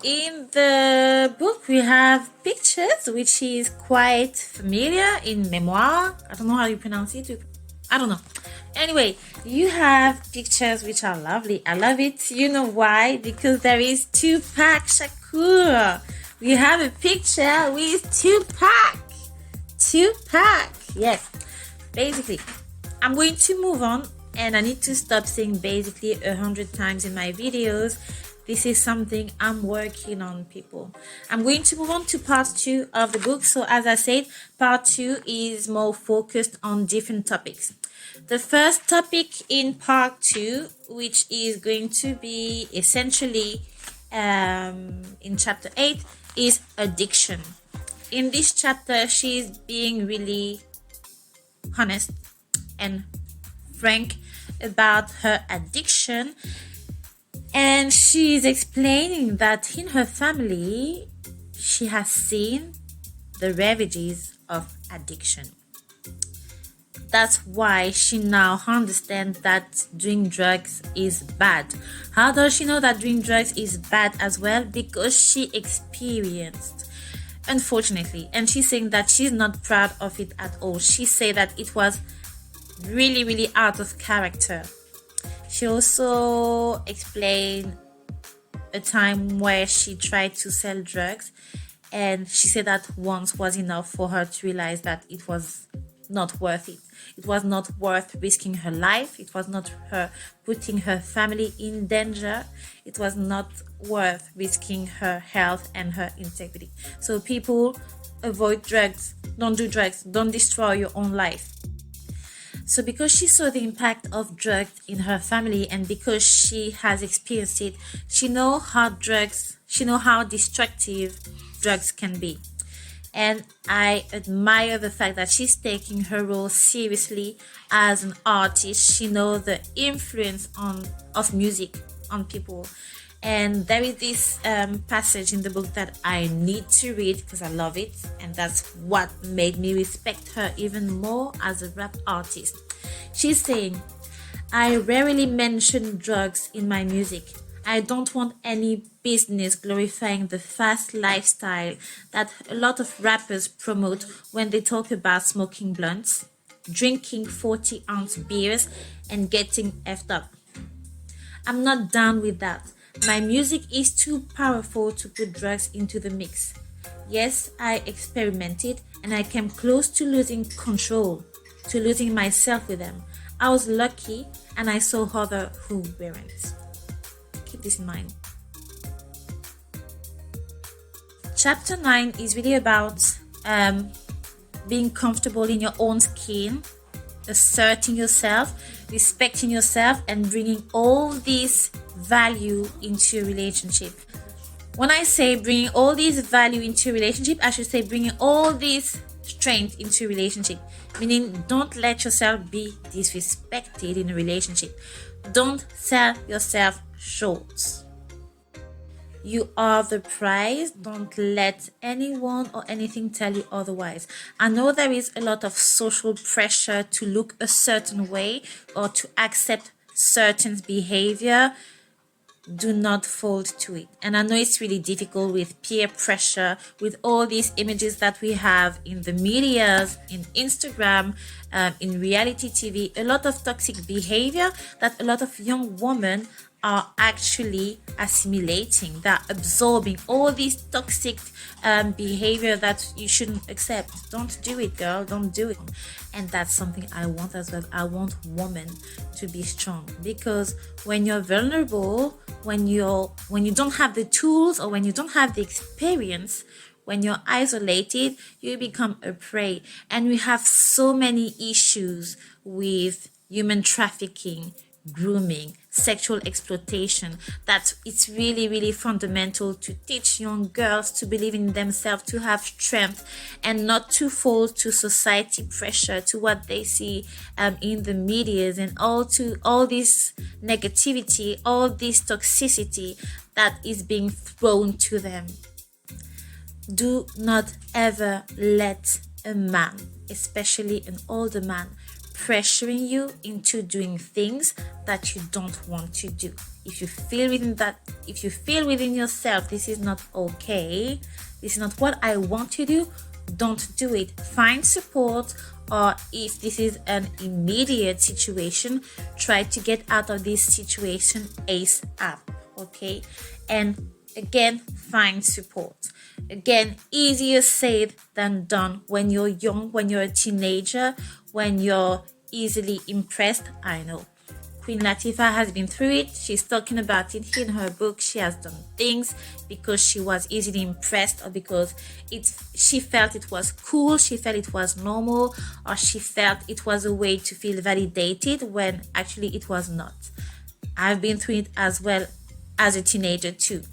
in the book we have pictures, which is quite familiar in memoir. I don't know how you pronounce it. I don't know. Anyway, you have pictures which are lovely. I love it. You know why? Because there is Tupac Shakur. We have a picture with Tupac. Yes. Basically, I'm going to move on, and I need to stop saying basically 100 times in my videos. This is something I'm working on, people. I'm going to move on to part 2 of the book. So as I said, part 2 is more focused on different topics. The first topic in part 2, which is going to be essentially in chapter 8, is addiction. In this chapter, she's being really honest and frank about her addiction, and she is explaining that in her family she has seen the ravages of addiction. That's why she now understands that doing drugs is bad. How does she know that doing drugs is bad as well? Because she experienced, unfortunately, and she's saying that she's not proud of it at all. She said that it was really, really out of character. She also explained a time where she tried to sell drugs, and she said that once was enough for her to realize that it was not worth it. It was not worth risking her life. It was not her putting her family in danger. It was not worth risking her health and her integrity. So people, avoid drugs. Don't do drugs. Don't destroy your own life. So because she saw the impact of drugs in her family, and because she has experienced it, she knows how destructive drugs can be. And I admire the fact that she's taking her role seriously as an artist. She knows the influence of music on people. And there is this passage in the book that I need to read because I love it. And that's what made me respect her even more as a rap artist. She's saying, I rarely mention drugs in my music. I don't want any business glorifying the fast lifestyle that a lot of rappers promote when they talk about smoking blunts, drinking 40-ounce beers, and getting effed up. I'm not down with that. My music is too powerful to put drugs into the mix. Yes, I experimented and I came close to losing control, to losing myself with them. I was lucky and I saw others who weren't. Keep this in mind. Chapter 9 is really about being comfortable in your own skin, asserting yourself, respecting yourself, and bringing all this value into a relationship. When I say bringing all this value into a relationship, I should say bringing all this strength into a relationship. Meaning, don't let yourself be disrespected in a relationship. Don't sell yourself short. You are the prize. Don't let anyone or anything tell you otherwise. I know there is a lot of social pressure to look a certain way or to accept certain behavior. Do not fold to it. And I know it's really difficult with peer pressure, with all these images that we have in the medias, in Instagram, in reality TV, a lot of toxic behavior that a lot of young women are actually assimilating. They're absorbing all these toxic behavior that you shouldn't accept. Don't do it, girl. Don't do it. And that's something I want as well. I want women to be strong, because when you're vulnerable, when you don't have the tools or when you don't have the experience, when you're isolated, you become a prey. And we have so many issues with human trafficking, grooming, sexual exploitation, that it's really, really fundamental to teach young girls to believe in themselves, to have strength, and not to fall to society pressure, to what they see in the medias, and all this negativity, all this toxicity that is being thrown to them. Do not ever let a man, especially an older man, pressuring you into doing things that you don't want to do. If you feel within yourself, this is not okay, this is not what I want to do, don't do it. Find support, or if this is an immediate situation, try to get out of this situation ASAP, okay? And again, find support. Again, easier said than done when you're young, when you're a teenager, when you're easily impressed. I know Queen Latifah has been through it. She's talking about it in her book. She has done things because she was easily impressed, or because she felt it was cool, she felt it was normal, or she felt it was a way to feel validated when actually it was not. I've been through it as well as a teenager too.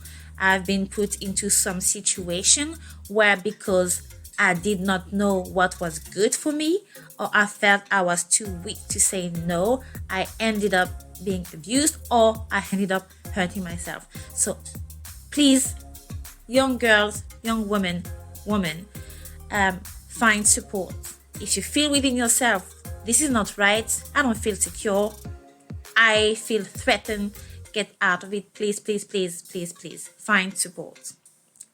I've been put into some situation where, because I did not know what was good for me, or I felt I was too weak to say no, I ended up being abused, or I ended up hurting myself. So please, young girls, young women, find support. If you feel within yourself, this is not right, I don't feel secure, I feel threatened, get out of it. Please, please, please, please, please find support.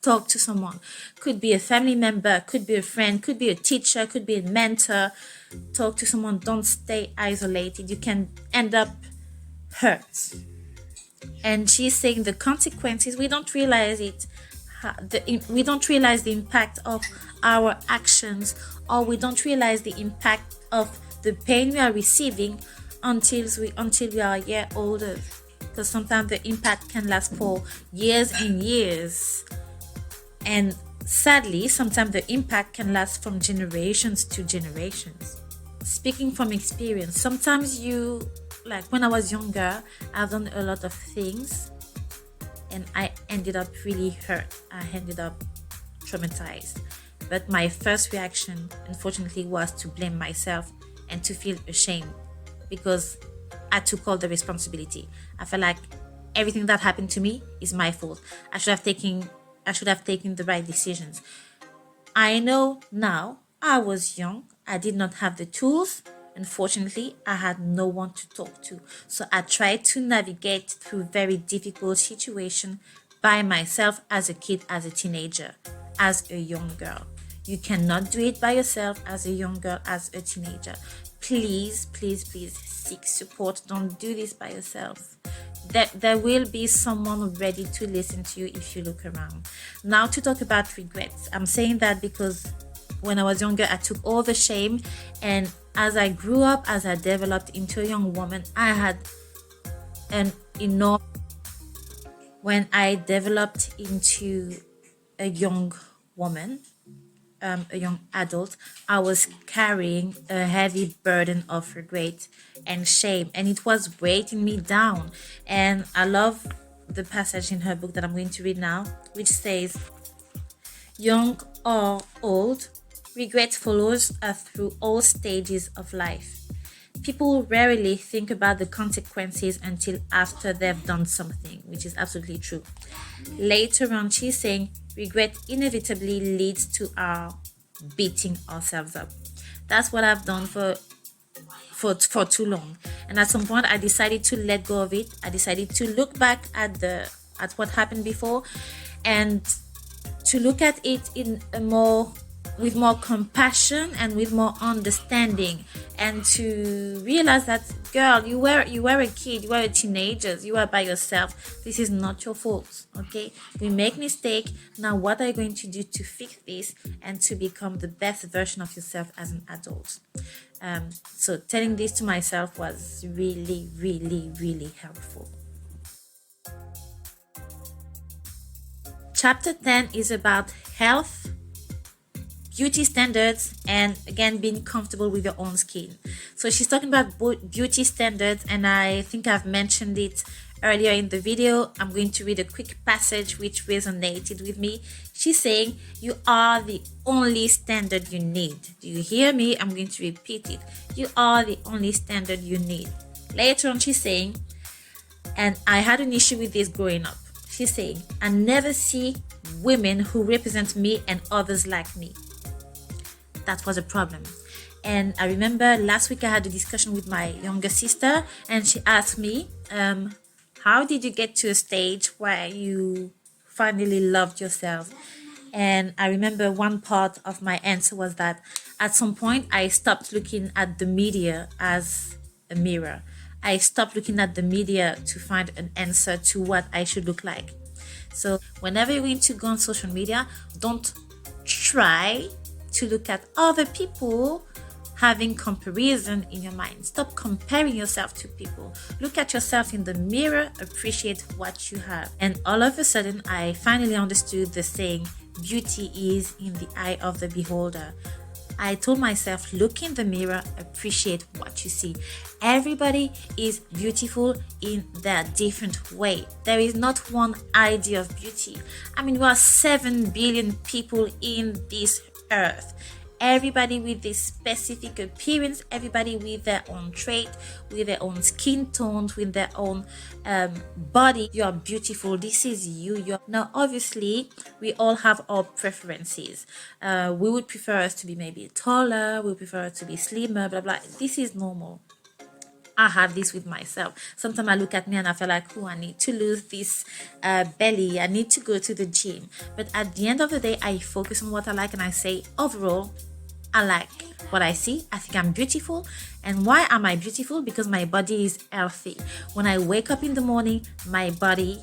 Talk to someone. Could be a family member, could be a friend, could be a teacher, could be a mentor. Talk to someone. Don't stay isolated. You can end up hurt. And she's saying the consequences, we don't realize it. We don't realize the impact of our actions, or we don't realize the impact of the pain we are receiving until we are a year older. Because sometimes the impact can last for years and years. And sadly, sometimes the impact can last from generations to generations. Speaking from experience, sometimes like when I was younger, I've done a lot of things and I ended up really hurt. I ended up traumatized. But my first reaction, unfortunately, was to blame myself and to feel ashamed, because I took all the responsibility. I felt like everything that happened to me is my fault. I should have taken the right decisions. I know now I was young. I did not have the tools. Unfortunately, I had no one to talk to. So I tried to navigate through very difficult situations by myself as a kid, as a teenager, as a young girl. You cannot do it by yourself as a young girl, as a teenager. Please, please, please seek support. Don't do this by yourself. There will be someone ready to listen to you if you look around. Now, to talk about regrets. I'm saying that because when I was younger, I took all the shame, and as I grew up, as I developed into a young woman, I had an enormous... When I developed into a young woman, a young adult, I was carrying a heavy burden of regret and shame, and it was weighting me down. And I love the passage in her book that I'm going to read now, which says, young or old, regret follows us through all stages of life. People rarely think about the consequences until after they've done something, which is absolutely true. Later on, she's saying regret inevitably leads to our beating ourselves up. That's what I've done for too long. And at some point, I decided to let go of it. I decided to look back at what happened before, and to look at it with more compassion and with more understanding, and to realize that, girl, you were a kid, you were a teenager, you were by yourself. This is not your fault, okay? We make mistake. Now, what are you going to do to fix this and to become the best version of yourself as an adult? So telling this to myself was really, really, really helpful. Chapter 10 is about health, beauty standards, and again, being comfortable with your own skin. So she's talking about beauty standards, and I think I've mentioned it earlier in the video. I'm going to read a quick passage which resonated with me. She's saying, you are the only standard you need. Do you hear me? I'm going to repeat it. You are the only standard you need. Later on, she's saying, and I had an issue with this growing up. She's saying, I never see women who represent me and others like me. That was a problem. And I remember last week I had a discussion with my younger sister, and she asked me, how did you get to a stage where you finally loved yourself? And I remember one part of my answer was that at some point I stopped looking at the media as a mirror. I stopped looking at the media to find an answer to what I should look like. So whenever you're going to go on social media, don't try to look at other people having comparison in your mind. Stop comparing yourself to people. Look at yourself in the mirror, appreciate what you have. And all of a sudden, I finally understood the saying, beauty is in the eye of the beholder. I told myself, look in the mirror, appreciate what you see. Everybody is beautiful in their different way. There is not one idea of beauty. I mean, we are 7 billion people in this earth. Everybody with this specific appearance, everybody with their own trait, with their own skin tones, with their own body. You are beautiful. This is you. Now, obviously, we all have our preferences. We would prefer us to be maybe taller. We prefer us to be slimmer, blah, blah. This is normal. I have this with myself. Sometimes I look at me and I feel like, oh, I need to lose this belly. I need to go to the gym. But at the end of the day, I focus on what I like and I say, overall, I like what I see. I think I'm beautiful. And why am I beautiful? Because my body is healthy. When I wake up in the morning, my body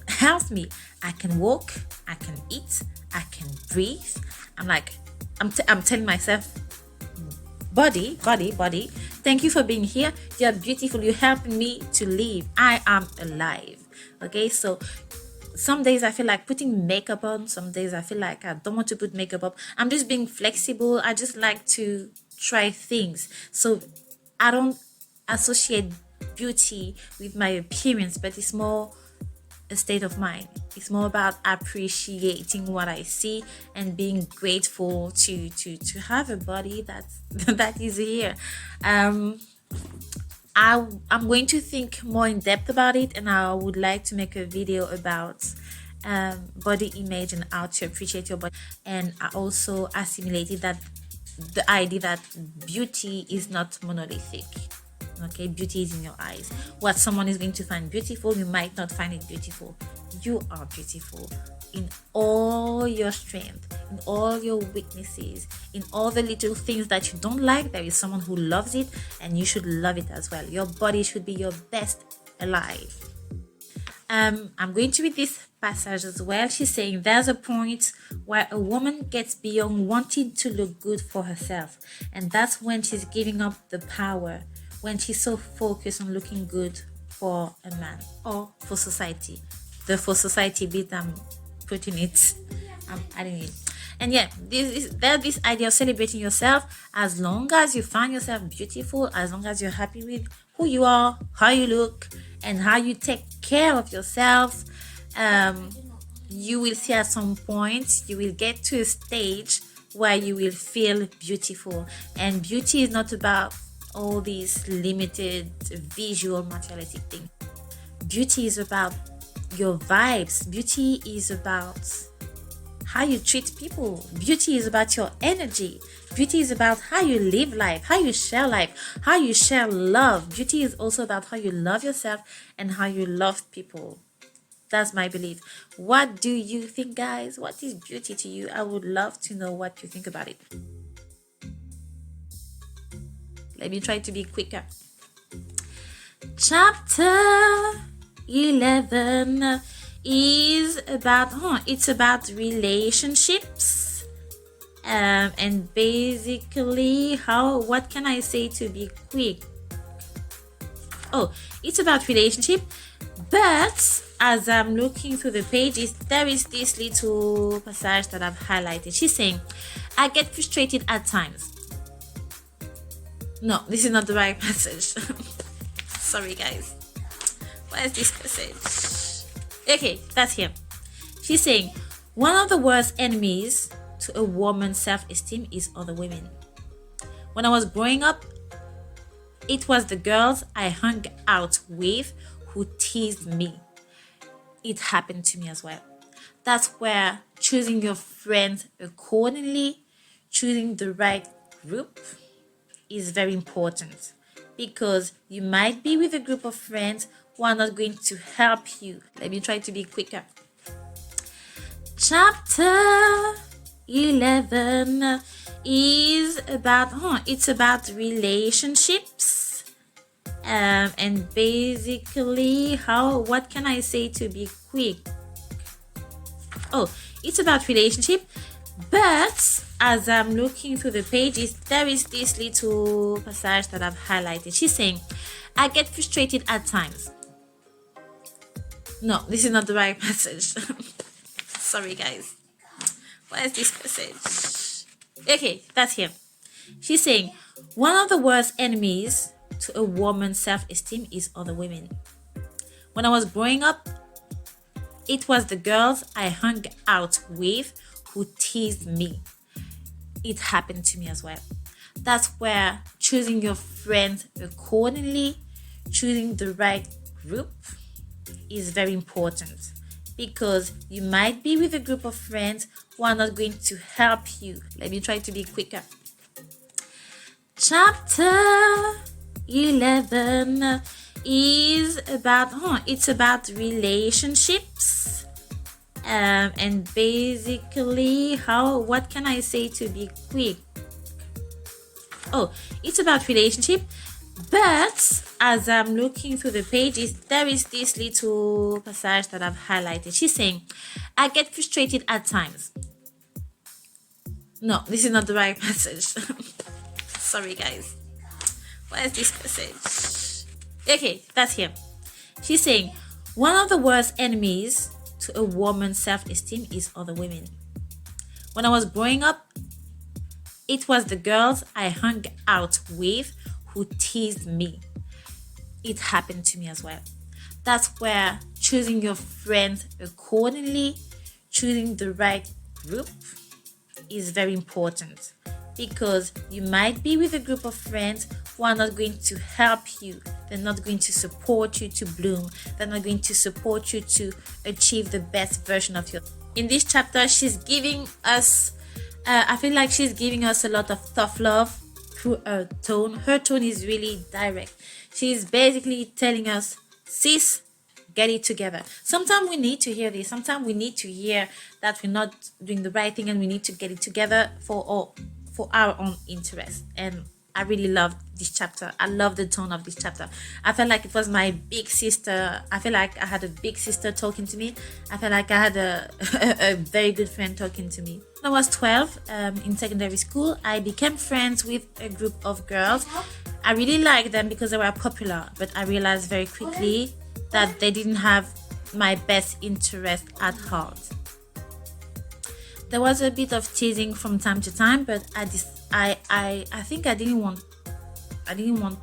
helps me. I can walk, I can eat, I can breathe. I'm telling myself, body, thank you for being here. You're beautiful. You're helping me to live. I am alive. Okay, so some days I feel like putting makeup on. Some days I feel like I don't want to put makeup up. I'm just being flexible. I just like to try things. So I don't associate beauty with my appearance, but it's more a state of mind. It's more about appreciating what I see and being grateful to have a body that is here. I'm going to think more in depth about it, and I would like to make a video about body image and how to appreciate your body. And I also assimilated that the idea that beauty is not monolithic. Okay, beauty is in your eyes. What someone is going to find beautiful, you might not find it beautiful. You are beautiful in all your strength, in all your weaknesses, in all the little things that you don't like. There is someone who loves it, and you should love it as well. Your body should be your best alive. I'm going to read this passage as well. She's saying there's a point where a woman gets beyond wanting to look good for herself, and that's when she's giving up the power, when she's so focused on looking good for a man or for society. The for society bit, I'm putting it, I'm adding it. And yeah, there's this idea of celebrating yourself. As long as you find yourself beautiful, as long as you're happy with who you are, how you look, and how you take care of yourself, you will see at some point, you will get to a stage where you will feel beautiful. And beauty is not about all these limited visual materialistic things. Beauty is about your vibes. Beauty is about how you treat people. Beauty is about your energy. Beauty is about how you live life, how you share life, how you share love. Beauty is also about how you love yourself and how you love people. That's my belief. What do you think, guys? What is beauty to you? I would love to know what you think about it. Let me try to be quicker. Chapter 11 is about it's about relationships, and basically what can I say to be quick? It's about relationship, but as I'm looking through the pages, there is this little passage that I've highlighted. She's saying, I get frustrated at times. No, this is not the right passage. Sorry, guys. Where's this passage? Okay, that's here. She's saying, one of the worst enemies to a woman's self-esteem is other women. When I was growing up, it was the girls I hung out with who teased me. It happened to me as well. That's where choosing your friends accordingly, choosing the right group, is very important because you might be with a group of friends who are not going to help you. Let me try to be quicker. Chapter 11 is about it's about relationships, and basically what can I say to be quick? It's about relationship, but as I'm looking through the pages, there is this little passage that I've highlighted. She's saying, I get frustrated at times. No, this is not the right passage. Sorry, guys. Where is this passage? Okay, that's here. She's saying, one of the worst enemies to a woman's self-esteem is other women. When I was growing up, it was the girls I hung out with who teased me. It happened to me as well. That's where choosing your friends accordingly, choosing the right group is very important because you might be with a group of friends who are not going to help you. Let me try to be quicker. Chapter 11 is about it's about relationships, and basically what can I say to be quick? It's about relationship, but as I'm looking through the pages, there is this little passage that I've highlighted. She's saying, I get frustrated at times. No, this is not the right passage. Sorry, guys. Where is this passage? Okay, that's here. She's saying, one of the worst enemies to a woman's self-esteem is other women. When I was growing up, it was the girls I hung out with who teased me. It happened to me as well. That's where choosing your friends accordingly, choosing the right group is very important because you might be with a group of friends who are not going to help you. They're not going to support you to bloom. They're not going to support you to achieve the best version of yourself. In this chapter, she's giving us, I feel like she's giving us a lot of tough love through her tone. Her tone is really direct. She's basically telling us, sis, get it together. Sometimes we need to hear this. Sometimes we need to hear that we're not doing the right thing and we need to get it together for our own interest. And I really loved this chapter. I love the tone of this chapter. I felt like it was my big sister. I feel like I had a big sister talking to me. I felt like I had a very good friend talking to me. When I was 12, in secondary school, I became friends with a group of girls. I really liked them because they were popular, but I realized very quickly that they didn't have my best interest at heart. There was a bit of teasing from time to time, but I think I didn't want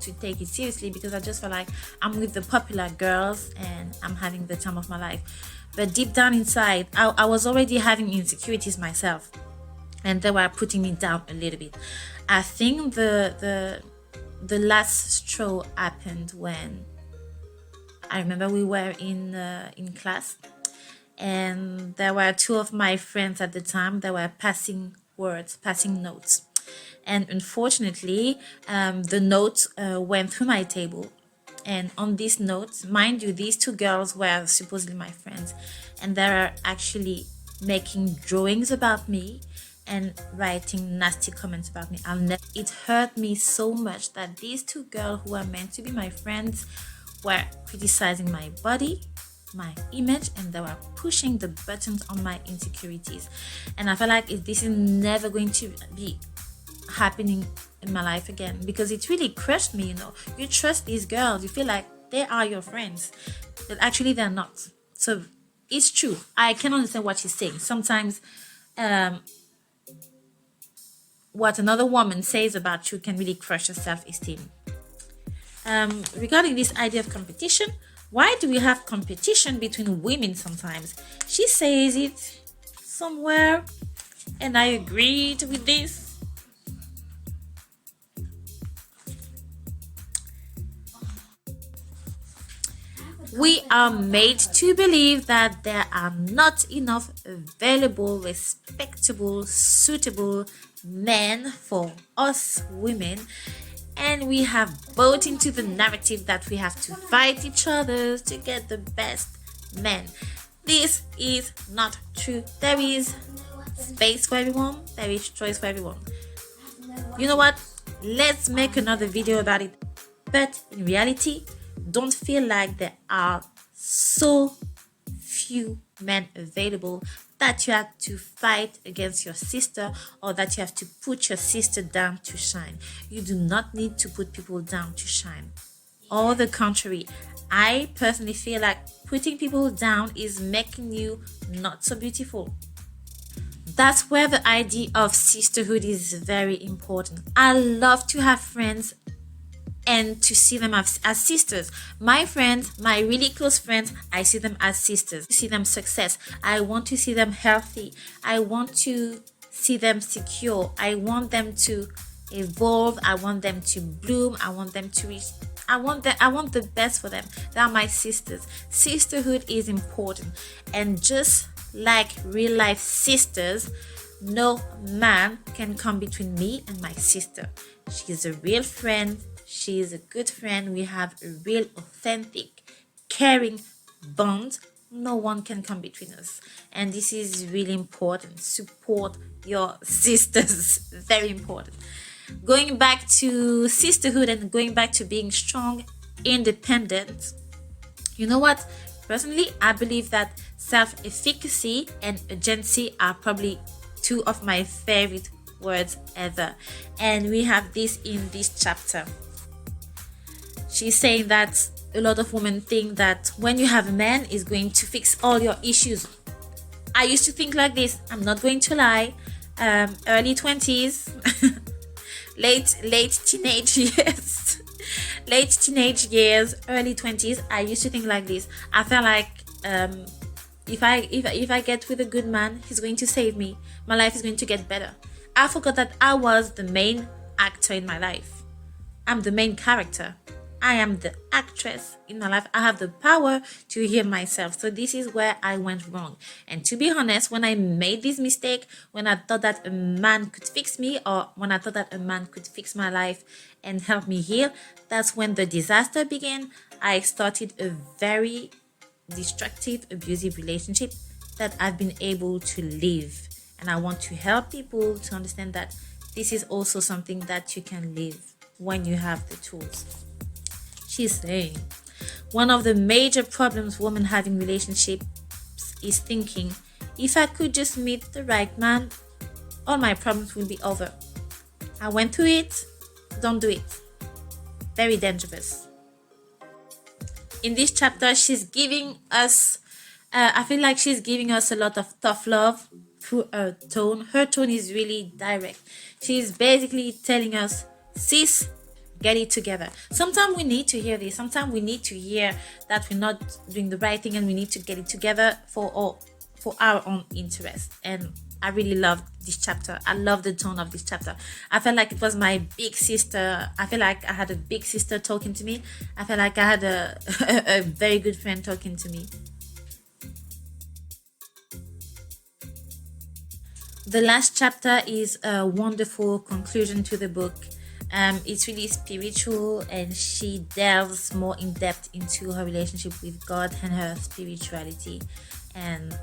to take it seriously because I just felt like I'm with the popular girls and I'm having the time of my life. But deep down inside, I was already having insecurities myself, and they were putting me down a little bit. I think the last straw happened when I remember we were in class, and there were two of my friends at the time that were passing notes. And unfortunately, the notes went through my table. And on these notes, mind you, these two girls were supposedly my friends. And they were actually making drawings about me and writing nasty comments about me. It hurt me so much that these two girls who were meant to be my friends were criticizing my body, my image, and they were pushing the buttons on my insecurities. And I felt like this is never going to be happening in my life again, because it really crushed me. You trust these girls, you feel like they are your friends, but actually they're not. So it's true, I can understand what she's saying. Sometimes what another woman says about you can really crush your self-esteem. Regarding this idea of competition, why do we have competition between women sometimes? She says it somewhere, and I agreed with this. We are made to believe that there are not enough available, respectable, suitable men for us women, and we have bought into the narrative that we have to fight each other to get the best men. This is not true. There is space for everyone, there is choice for everyone. You know what? Let's make another video about it. But in reality, don't feel like there are so few men available that you have to fight against your sister, or that you have to put your sister down to shine. You do not need to put people down to shine. All the contrary. I personally feel like putting people down is making you not so beautiful. That's where the idea of sisterhood is very important. I love to have friends and to see them as sisters. My friends, my really close friends, I see them as sisters. I see them success. I want to see them healthy. I want to see them secure. I want them to evolve. I want them to bloom. I want them to reach. I want the best for them. They are my sisters. Sisterhood is important. And just like real life sisters, no man can come between me and my sister. She is a real friend. She is a good friend. We have a real, authentic, caring bond. No one can come between us. And this is really important. Support your sisters. Very important. Going back to sisterhood and going back to being strong, independent. You know what? Personally, I believe that self-efficacy and agency are probably two of my favorite words ever. And we have this in this chapter. She's saying that a lot of women think that when you have a man, is going to fix all your issues. I used to think like this. I'm not going to lie. Early 20s, late teenage years, early 20s. I used to think like this. I felt like if I get with a good man, he's going to save me. My life is going to get better. I forgot that I was the main actor in my life. I'm the main character. I am the actress in my life. I have the power to heal myself. So this is where I went wrong. And to be honest, when I made this mistake, when I thought that a man could fix me, or when I thought that a man could fix my life and help me heal, that's when the disaster began. I started a very destructive, abusive relationship that I've been able to live. And I want to help people to understand that this is also something that you can live when you have the tools. She's saying one of the major problems women have in relationships is thinking, if I could just meet the right man, all my problems will be over. I went through it. Don't do it. Very dangerous. In this chapter, she's giving us, I feel like she's giving us a lot of tough love through her tone. Her tone is really direct. She's basically telling us, sis, get it together. Sometimes we need to hear this. Sometimes we need to hear that we're not doing the right thing and we need to get it together for our own interest. And I really loved this chapter. I love the tone of this chapter. I felt like it was my big sister. I feel like I had a big sister talking to me. I felt like I had a very good friend talking to me. The last chapter is a wonderful conclusion to the book. It's really spiritual, and she delves more in depth into her relationship with God and her spirituality, and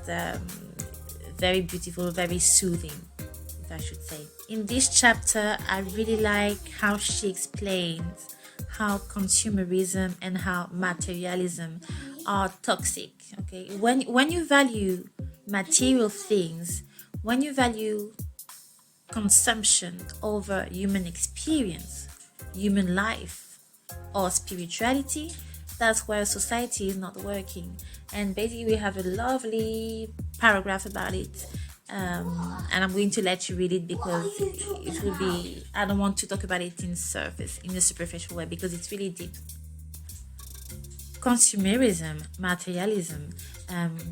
very beautiful, very soothing, if I should say. In this chapter, I really like how she explains how consumerism and how materialism are toxic. Okay, when you value material things, when you value consumption over human experience, human life, or spirituality, that's where society is not working. And basically we have a lovely paragraph about it, and I'm going to let you read it because it will be, I don't want to talk about it in a superficial way, because it's really deep. Consumerism, materialism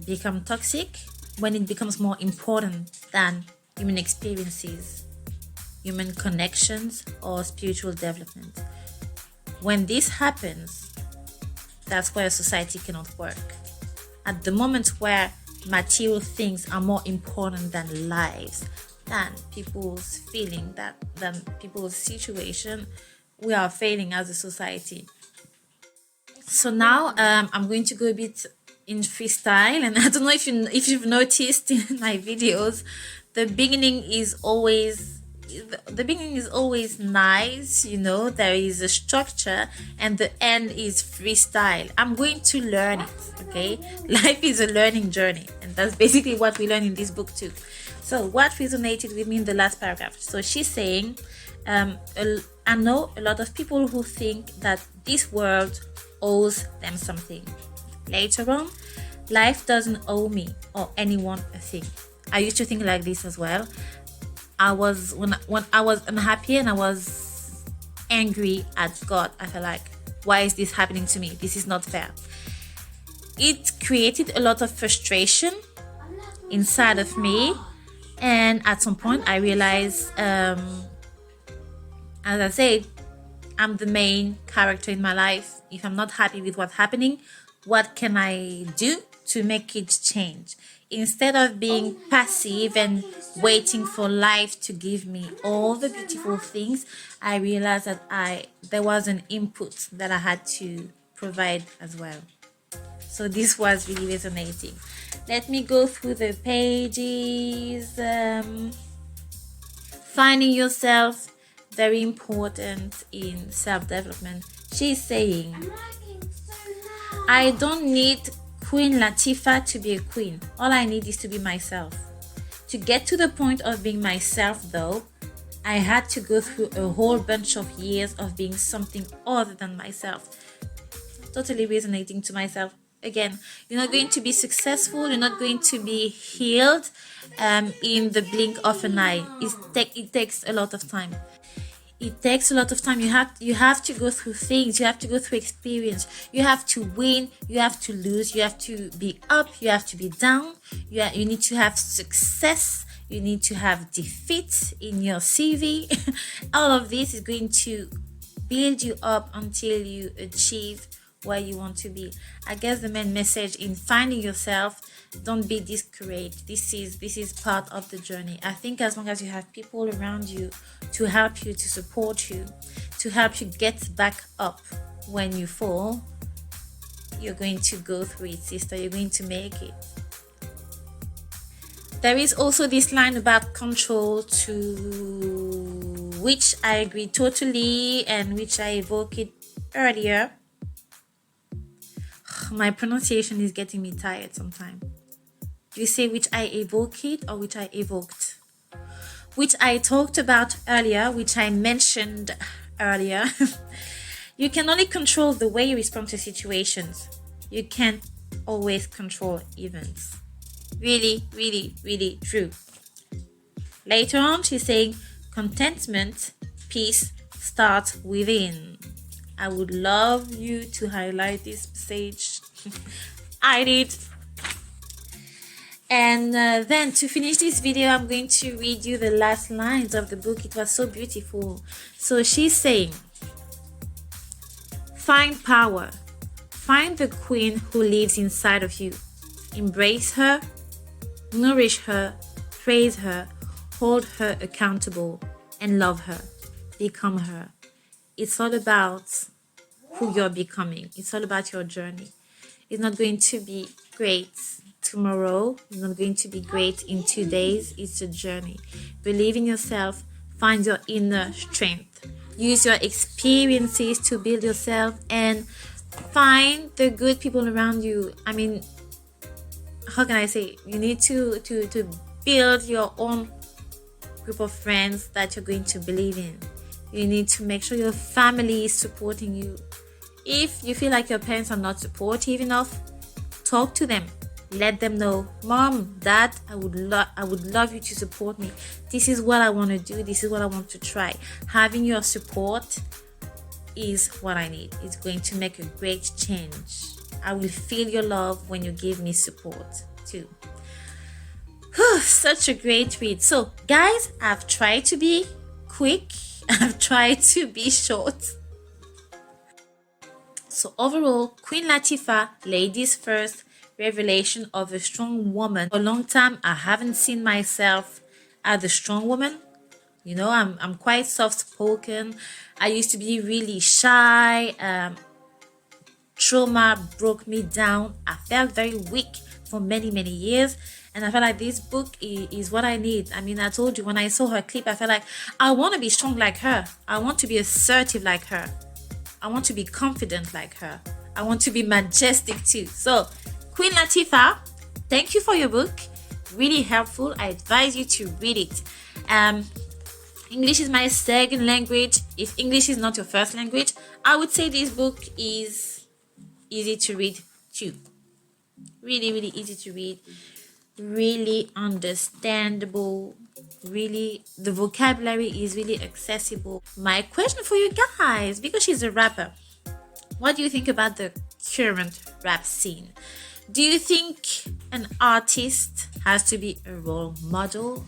become toxic when it becomes more important than human experiences, human connections, or spiritual development. When this happens, that's where society cannot work. At the moment where material things are more important than lives, than people's feeling, than people's situation, we are failing as a society. So now I'm going to go a bit in freestyle, and I don't know if you've noticed in my videos, the beginning is always the beginning is always nice, you know, there is a structure, and the end is freestyle. I'm going to learn it, okay? Life is a learning journey, and that's basically what we learn in this book too. So what resonated with me in the last paragraph? So she's saying, I know a lot of people who think that this world owes them something. Later on, life doesn't owe me or anyone a thing. I used to think like this as well. I was when I was unhappy and I was angry at God. I felt like, why is this happening to me? This is not fair. It created a lot of frustration inside of me, and at some point I realized, as I said, I'm the main character in my life. If I'm not happy with what's happening, what can I do to make it change? Instead of being passive and waiting for life to give me all the beautiful things, I realized that there was an input that I had to provide as well. So this was really resonating. Let me go through the pages. Finding yourself, very important in self-development. She's saying, I don't need Queen Latifah to be a queen. All I need is to be myself. To get to the point of being myself, though, I had to go through a whole bunch of years of being something other than myself. Totally resonating to myself. Again, you're not going to be successful, you're not going to be healed in the blink of an eye. It takes a lot of time. It takes a lot of time. You have to go through things. You have to go through experience. You have to win. You have to lose. You have to be up. You have to be down. You need to have success. You need to have defeat in your CV. All of this is going to build you up until you achieve where you want to be. I guess the main message in finding yourself, don't be discouraged. This is part of the journey. I think as long as you have people around you to help you, to support you, to help you get back up when you fall, you're going to go through it, sister. You're going to make it. There is also this line about control, to which I agree totally, and which I evoked earlier. My pronunciation is getting me tired sometimes. Do you say which I evoked or which I evoked? Which I talked about earlier, which I mentioned earlier. You can only control the way you respond to situations. You can't always control events. Really, really, really true. Later on, she's saying, contentment, peace starts within. I would love you to highlight this passage. I did. And then to finish this video, I'm going to read you the last lines of the book. It was so beautiful. So she's saying, find power. Find the queen who lives inside of you. Embrace her, nourish her, praise her, hold her accountable, and love her. Become her. It's all about who you're becoming. It's all about your journey. It's not going to be great tomorrow. It's not going to be great in 2 days. It's a journey. Believe in yourself. Find your inner strength. Use your experiences to build yourself, and find the good people around you. I mean, how can I say? You need to build your own group of friends that you're going to believe in. You need to make sure your family is supporting you. If you feel like your parents are not supportive enough, talk to them. Let them know, Mom, Dad, I would love you to support me. This is what I want to do. This is what I want to try. Having your support is what I need. It's going to make a great change. I will feel your love when you give me support too. Such a great read. So guys, I've tried to be quick. I've tried to be short. So overall, Queen Latifah, ladies first, revelation of a strong woman. For a long time, I haven't seen myself as a strong woman. You know, I'm quite soft spoken. I used to be really shy. Trauma broke me down. I felt very weak for many years, and I felt like this book is what I need. I mean, I told you when I saw her clip, I felt like I want to be strong like her. I want to be assertive like her. I want to be confident like her. I want to be majestic too. So, Queen Latifah, thank you for your book. Really helpful. I advise you to read it. English is my second language. If English is not your first language, I would say this book is easy to read too. Really easy to read. Really understandable. Really, the vocabulary is really accessible. My question for you guys, because she's a rapper, what do you think about the current rap scene? Do you think an artist has to be a role model?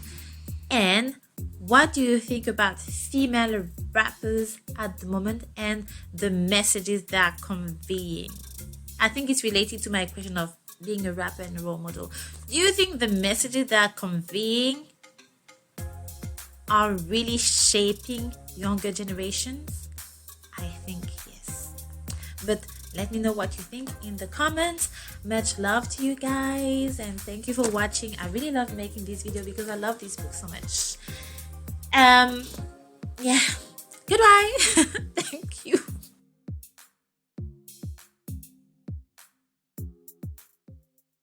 And what do you think about female rappers at the moment and the messages they are conveying? I think it's related to my question of being a rapper and a role model. Do you think the messages they are conveying are really shaping younger generations? I think yes. But let me know what you think in the comments. Much love to you guys, and thank you for watching. I really love making this video because I love this book so much. Yeah, goodbye. Thank you.